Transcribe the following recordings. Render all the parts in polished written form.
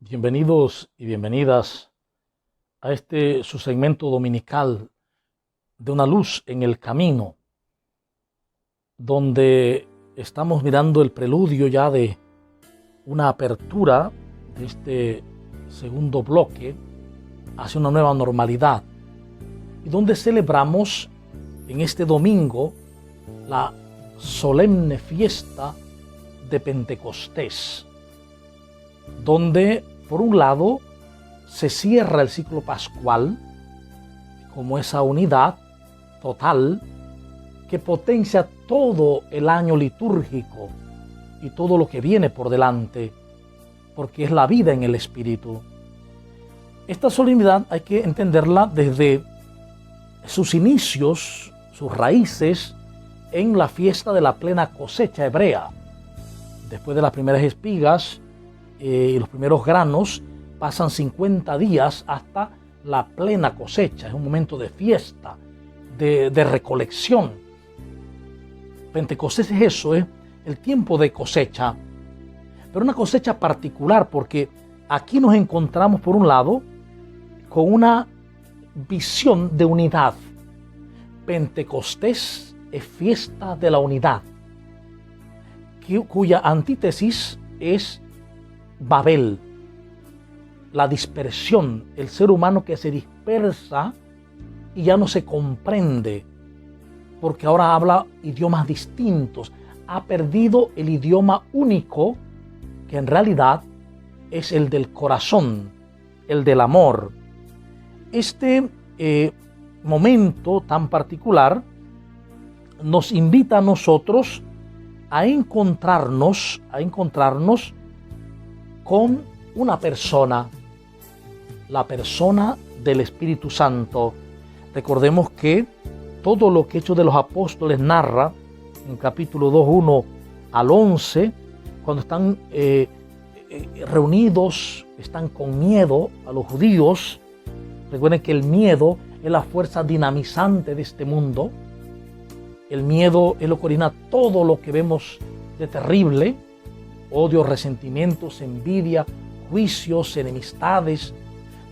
Bienvenidos y bienvenidas a su segmento dominical de Una Luz en el Camino, donde estamos mirando el preludio ya de una apertura de este segundo bloque hacia una nueva normalidad, y donde celebramos en este domingo la solemne fiesta de Pentecostés, donde por un lado se cierra el ciclo pascual como esa unidad total que potencia todo el año litúrgico y todo lo que viene por delante, porque es la vida en el Espíritu. Esta solemnidad hay que entenderla desde sus inicios, sus raíces en la fiesta de la plena cosecha hebrea. Después de las primeras espigas y los primeros granos, pasan 50 días hasta la plena cosecha. Es un momento de fiesta, de recolección. Pentecostés es eso, es el tiempo de cosecha, pero una cosecha particular, porque aquí nos encontramos por un lado con una visión de unidad. Pentecostés es fiesta de la unidad, cuya antítesis es Babel, la dispersión, el ser humano que se dispersa y ya no se comprende, porque ahora habla idiomas distintos, ha perdido el idioma único, que en realidad es el del corazón, el del amor. Este momento tan particular nos invita a nosotros a encontrarnos con una persona, la persona del Espíritu Santo. Recordemos que todo lo que Hechos de los Apóstoles narra en capítulo 2, 1 al 11, cuando están reunidos, están con miedo a los judíos. Recuerden que el miedo es la fuerza dinamizante de este mundo. El miedo es lo que origina todo lo que vemos de terrible: odio, resentimientos, envidia, juicios, enemistades.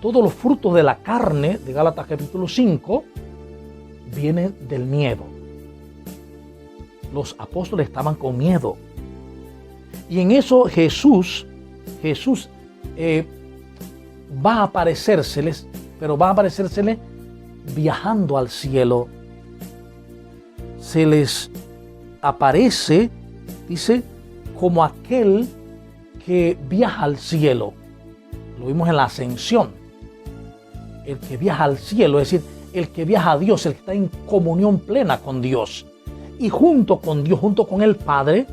Todos los frutos de la carne, de Gálatas capítulo 5, vienen del miedo. Los apóstoles estaban con miedo. Y en eso Jesús va a aparecérseles, pero va a aparecérseles viajando al cielo. Se les aparece, dice, como aquel que viaja al cielo. Lo vimos en la ascensión. El que viaja al cielo, es decir, el que viaja a Dios, el que está en comunión plena con Dios. Y junto con Dios, junto con el Padre,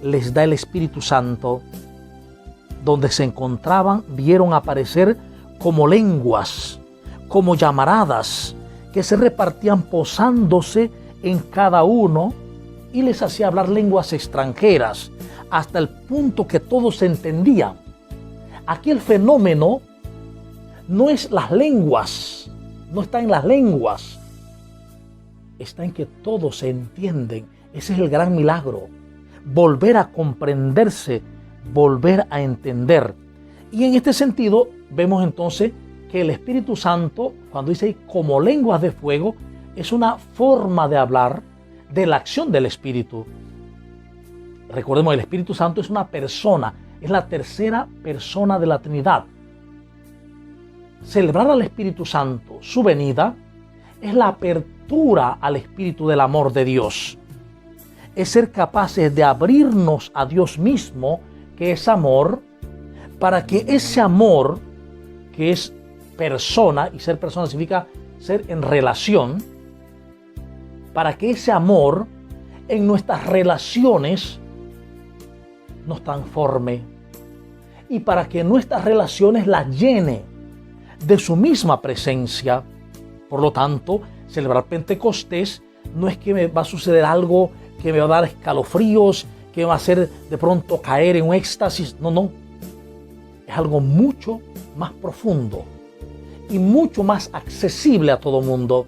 les da el Espíritu Santo. Donde se encontraban, vieron aparecer como lenguas, como llamaradas, que se repartían posándose en cada uno, y les hacía hablar lenguas extranjeras, hasta el punto que todos se entendían. Aquí el fenómeno no es las lenguas, no está en las lenguas, está en que todos se entienden. Ese es el gran milagro, volver a comprenderse, volver a entender. Y en este sentido vemos entonces que el Espíritu Santo, cuando dice como lenguas de fuego, es una forma de hablar de la acción del Espíritu. Recordemos, el Espíritu Santo es una persona, es la tercera persona de la Trinidad. Celebrar al Espíritu Santo, su venida, es la apertura al Espíritu del amor de Dios. Es ser capaces de abrirnos a Dios mismo, que es amor, para que ese amor, que es persona, y ser persona significa ser en relación, para que ese amor en nuestras relaciones nos transforme, y para que nuestras relaciones las llene de su misma presencia. Por lo tanto, celebrar Pentecostés no es que me va a suceder algo que me va a dar escalofríos, que me va a hacer de pronto caer en un éxtasis. No. Es algo mucho más profundo y mucho más accesible a todo mundo.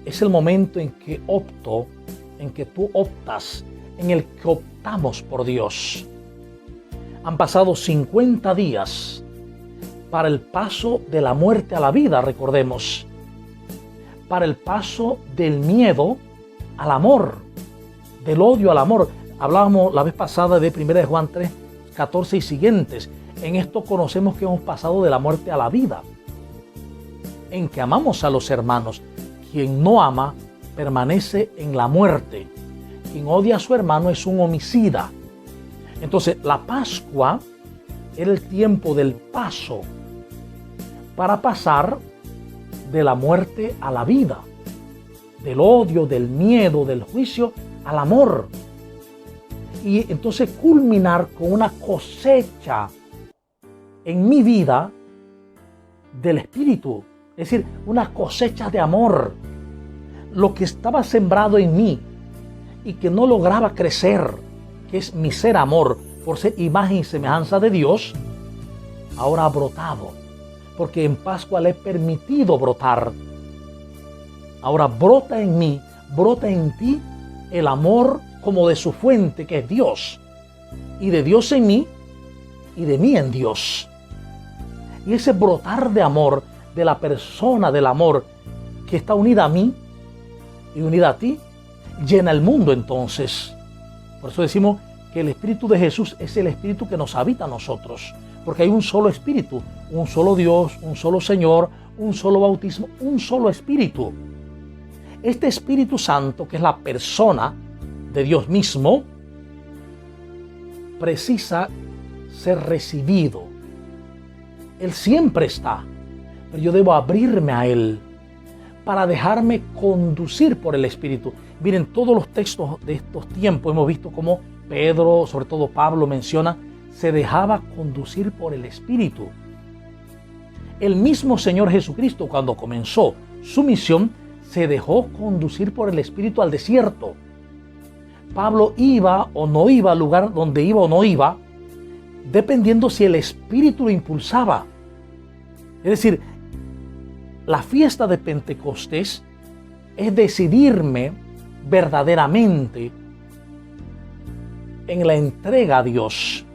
Es el momento en que tú optas, en el que optamos por Dios. Han pasado 50 días para el paso de la muerte a la vida, recordemos. Para el paso del miedo al amor, del odio al amor. Hablábamos la vez pasada de 1 de Juan 3, 14 y siguientes. En esto conocemos que hemos pasado de la muerte a la vida, en que amamos a los hermanos. Quien no ama permanece en la muerte. Quien odia a su hermano es un homicida. Entonces, la Pascua era el tiempo del paso para pasar de la muerte a la vida, del odio, del miedo, del juicio al amor. Y entonces culminar con una cosecha en mi vida del Espíritu, es decir, una cosecha de amor. Lo que estaba sembrado en mí y que no lograba crecer, que es mi ser amor, por ser imagen y semejanza de Dios, ahora ha brotado, porque en Pascua le he permitido brotar. Ahora brota en mí, brota en ti el amor como de su fuente, que es Dios, y de Dios en mí, y de mí en Dios. Y ese brotar de amor, de la persona del amor que está unida a mí y unida a ti, llena el mundo entonces. Por eso decimos que el Espíritu de Jesús es el Espíritu que nos habita a nosotros, porque hay un solo Espíritu, un solo Dios, un solo Señor, un solo bautismo, un solo Espíritu. Este Espíritu Santo, que es la persona de Dios mismo, precisa ser recibido. Él siempre está, pero yo debo abrirme a Él para dejarme conducir por el Espíritu. Miren, todos los textos de estos tiempos hemos visto cómo Pedro, sobre todo Pablo, menciona, se dejaba conducir por el Espíritu. El mismo Señor Jesucristo, cuando comenzó su misión, se dejó conducir por el Espíritu al desierto. Pablo iba o no iba al lugar donde iba o no iba, dependiendo si el Espíritu lo impulsaba. Es decir, la fiesta de Pentecostés es decidirme verdaderamente en la entrega a Dios,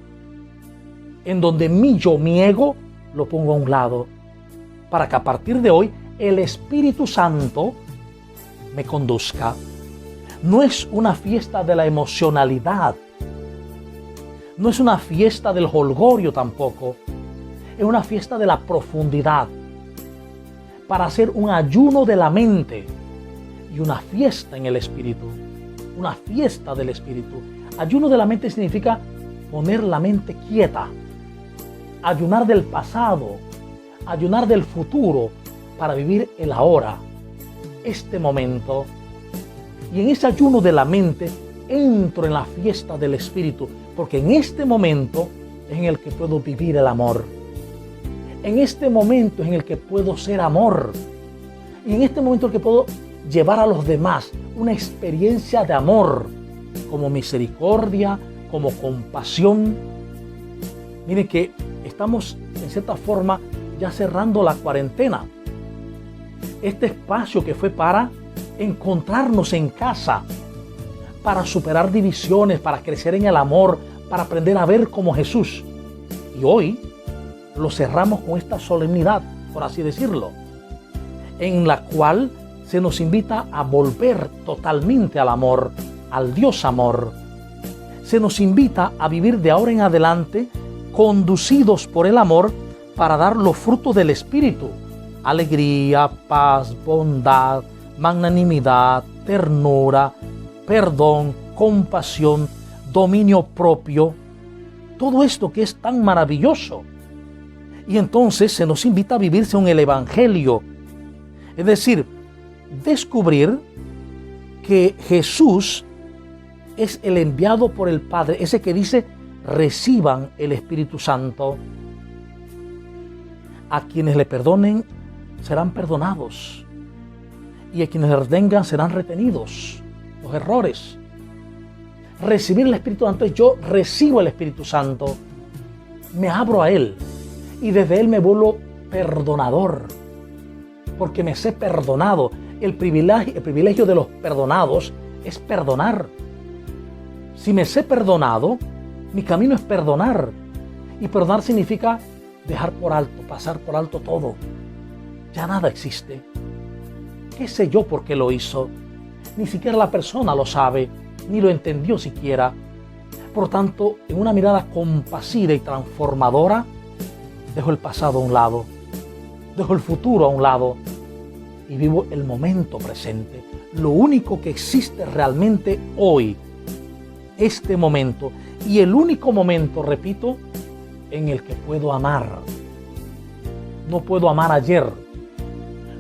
en donde mi yo, mi ego, lo pongo a un lado, para que a partir de hoy el Espíritu Santo me conduzca. No es una fiesta de la emocionalidad, no es una fiesta del jolgorio tampoco, es una fiesta de la profundidad, para hacer un ayuno de la mente y una fiesta en el Espíritu, una fiesta del Espíritu. Ayuno de la mente significa poner la mente quieta, ayunar del pasado, ayunar del futuro para vivir el ahora, este momento. Y en ese ayuno de la mente entro en la fiesta del Espíritu, porque en este momento es en el que puedo vivir el amor. En este momento es en el que puedo ser amor. Y en este momento es el que puedo llevar a los demás una experiencia de amor, como misericordia, como compasión. Miren que estamos en cierta forma ya cerrando la cuarentena. Este espacio que fue para encontrarnos en casa, para superar divisiones, para crecer en el amor, para aprender a ver como Jesús. Y hoy lo cerramos con esta solemnidad, por así decirlo, en la cual se nos invita a volver totalmente al amor, al Dios amor. Se nos invita a vivir de ahora en adelante conducidos por el amor para dar los frutos del Espíritu: alegría, paz, bondad, magnanimidad, ternura, perdón, compasión, dominio propio. Todo esto que es tan maravilloso. Y entonces se nos invita a vivir según el Evangelio. Es decir, descubrir que Jesús es el enviado por el Padre, ese que dice: reciban el Espíritu Santo. A quienes le perdonen serán perdonados, y a quienes le retengan serán retenidos. Los errores. Recibir el Espíritu Santo es: yo recibo el Espíritu Santo, me abro a Él, y desde Él me vuelvo perdonador, porque me sé perdonado. El privilegio de los perdonados es perdonar. Si me sé perdonado, mi camino es perdonar. Y perdonar significa dejar por alto, pasar por alto todo. Ya nada existe. ¿Qué sé yo por qué lo hizo? Ni siquiera la persona lo sabe, ni lo entendió siquiera. Por tanto, en una mirada compasiva y transformadora, dejo el pasado a un lado, dejo el futuro a un lado y vivo el momento presente. Lo único que existe realmente hoy, este momento, y el único momento, repito, en el que puedo amar. No puedo amar ayer,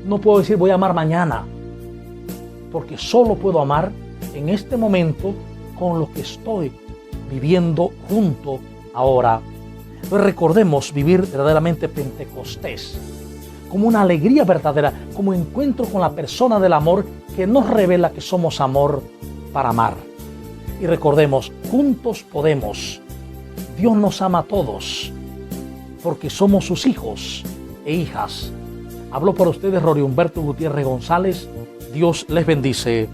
no puedo decir voy a amar mañana, porque solo puedo amar en este momento con lo que estoy viviendo junto ahora. Pues recordemos vivir verdaderamente Pentecostés como una alegría verdadera, como encuentro con la persona del amor que nos revela que somos amor para amar. Y recordemos, juntos podemos. Dios nos ama a todos porque somos sus hijos e hijas. Habló para ustedes Rory Humberto Gutiérrez González. Dios les bendice.